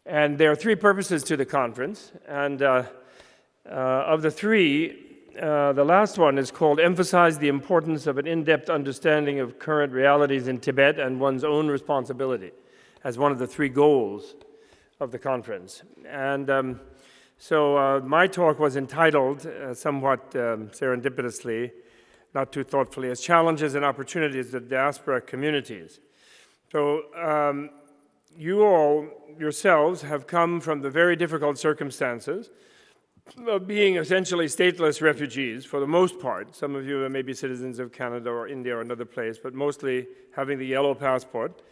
And there are three purposes to the conference, and of the three, the last one is called Emphasize the Importance of an In-Depth Understanding of Current Realities in Tibet and One's Own Responsibility, as one of the three goals of the conference. And so my talk was entitled, somewhat serendipitously, not too thoughtfully, as Challenges and Opportunities of Diaspora Communities. So you all yourselves have come from the very difficult circumstances of being essentially stateless refugees for the most part. Some of you are maybe citizens of Canada or India or another place, but mostly having the yellow passport.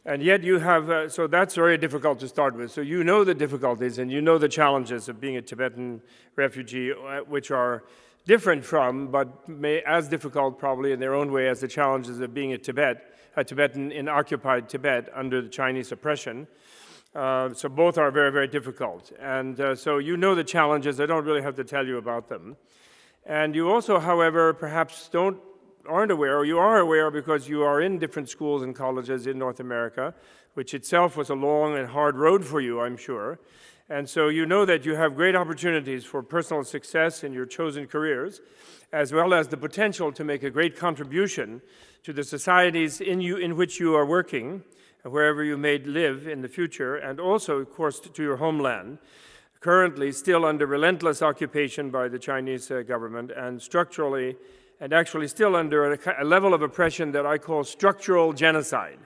And yet you have, so that's very difficult to start with. So you know the difficulties and you know the challenges of being a Tibetan refugee, which are different from, but as difficult probably in their own way as the challenges of being a Tibetan in occupied Tibet under the Chinese oppression. So both are very, very difficult. And so you know the challenges. I don't really have to tell you about them. And you also, however, perhaps aren't aware, or you are aware because you are in different schools and colleges in North America, which itself was a long and hard road for you, I'm sure. And so you know that you have great opportunities for personal success in your chosen careers, as well as the potential to make a great contribution to the societies in which you are working, wherever you may live in the future, and also, of course, to your homeland, currently still under relentless occupation by the Chinese government, and structurally, and actually still under a level of oppression that I call structural genocide.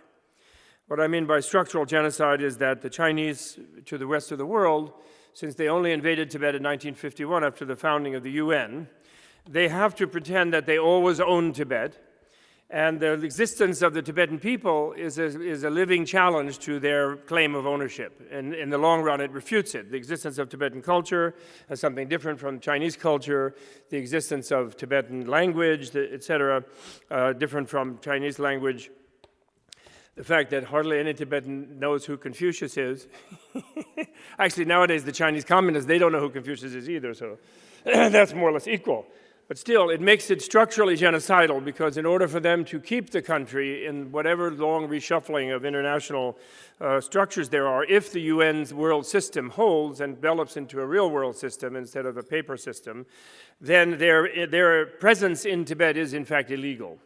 What I mean by structural genocide is that the Chinese, to the rest of the world, since they only invaded Tibet in 1951 after the founding of the UN, they have to pretend that they always own Tibet, and the existence of the Tibetan people is a living challenge to their claim of ownership. And in the long run, it refutes it. The existence of Tibetan culture as something different from Chinese culture, the existence of Tibetan language, etc., different from Chinese language, the fact that hardly any Tibetan knows who Confucius is. Actually, nowadays, the Chinese communists, they don't know who Confucius is either, so that's more or less equal. But still, it makes it structurally genocidal because in order for them to keep the country in whatever long reshuffling of international structures there are, if the UN's world system holds and develops into a real world system instead of a paper system, then their presence in Tibet is in fact illegal.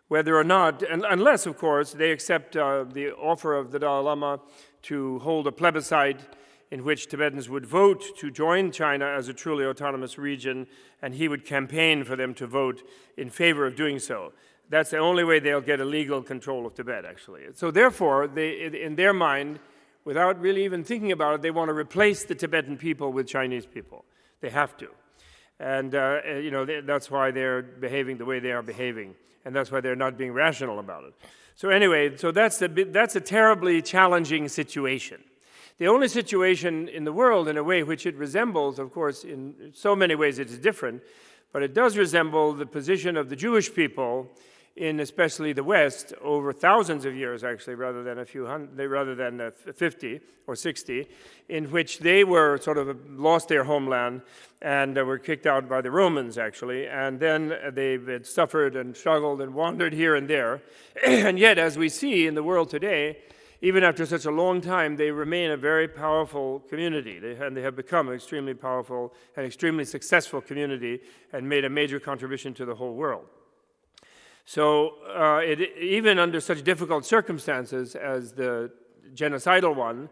Whether or not, unless, of course, they accept the offer of the Dalai Lama to hold a plebiscite in which Tibetans would vote to join China as a truly autonomous region, and he would campaign for them to vote in favor of doing so. That's the only way they'll get a legal control of Tibet, actually. So therefore, in their mind, without really even thinking about it, they want to replace the Tibetan people with Chinese people. They have to. And that's why they're behaving the way they are behaving, and that's why they're not being rational about it. So anyway, so that's a terribly challenging situation. The only situation in the world, in a way, which it resembles, of course, in so many ways it is different, but it does resemble the position of the Jewish people in especially the West over thousands of years, actually, rather than 50 or 60, in which they were sort of lost their homeland and were kicked out by the Romans, actually, and then they had suffered and struggled and wandered here and there. And yet, as we see in the world today, even after such a long time, they remain a very powerful community. They have become an extremely powerful and extremely successful community and made a major contribution to the whole world. So even under such difficult circumstances as the genocidal one,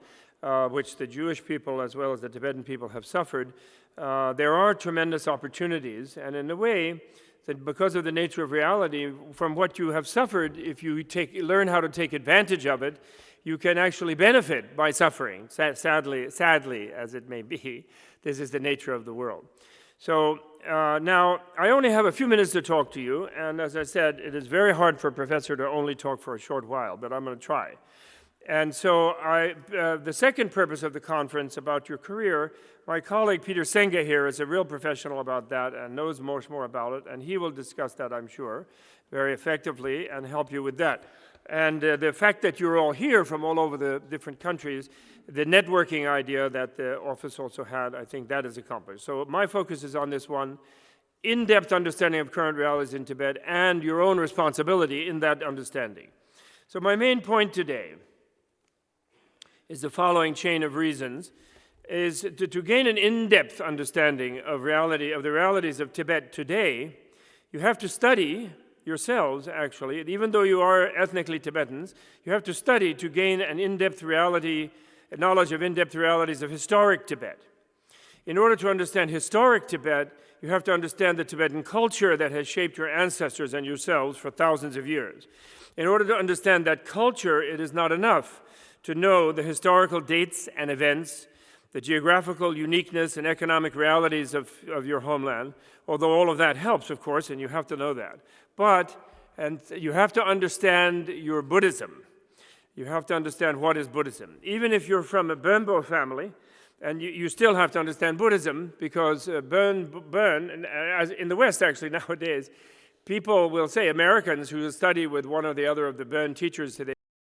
which the Jewish people as well as the Tibetan people have suffered, there are tremendous opportunities. And in a way, that because of the nature of reality, from what you have suffered, if you learn how to take advantage of it, you can actually benefit by suffering, sadly as it may be. This is the nature of the world. So now, I only have a few minutes to talk to you, and as I said, it is very hard for a professor to only talk for a short while, but I'm going to try. And so the second purpose of the conference about your career, my colleague Peter Senge here is a real professional about that and knows much more about it, and he will discuss that, I'm sure, very effectively and help you with that. And the fact that you're all here from all over the different countries, the networking idea that the office also had, I think that is accomplished. So my focus is on this one, in-depth understanding of current realities in Tibet and your own responsibility in that understanding. So my main point today is the following chain of reasons, is to gain an in-depth understanding of the realities of Tibet today, you have to study yourselves, actually, and even though you are ethnically Tibetans, you have to study to gain an in-depth knowledge of in-depth realities of historic Tibet. In order to understand historic Tibet, you have to understand the Tibetan culture that has shaped your ancestors and yourselves for thousands of years. In order to understand that culture, it is not enough to know the historical dates and events, the geographical uniqueness and economic realities of your homeland, although all of that helps, of course, and you have to know that. And you have to understand your Buddhism. You have to understand what is Buddhism. Even if you're from a Bönbo family, and you still have to understand Buddhism, because as in the West, actually, nowadays, people will say, Americans who study with one or the other of the Bön teachers today,